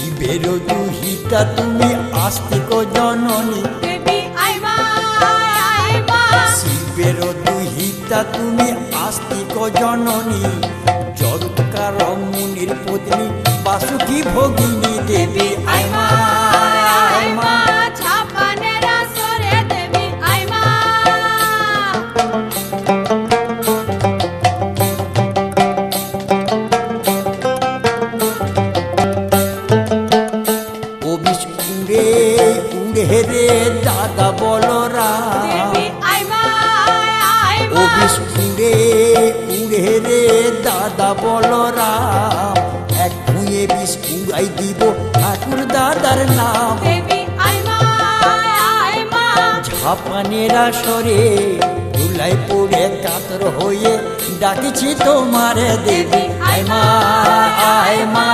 শিবের দুহিতা তুমি আস্তিক জননী, শিবের দুহিতা তুমি আস্তিক জননী, জগৎকার মুনির পত্নী বাসুকি ভগিনী দেবী আইমা আইমা। উড়ে রে দাদা বলরাম, ও বিষ্ণুরে উড়ে রে দাদা বলরাম, এক ভুঁয়ে বিষ উড়াই দিব ঠাকুর দাদার নাম। ঝাপানেরা সরে ধুলাই পড়ে কাতর হয়ে ডাকিছি তোমারে দেবী আইমা আইমা।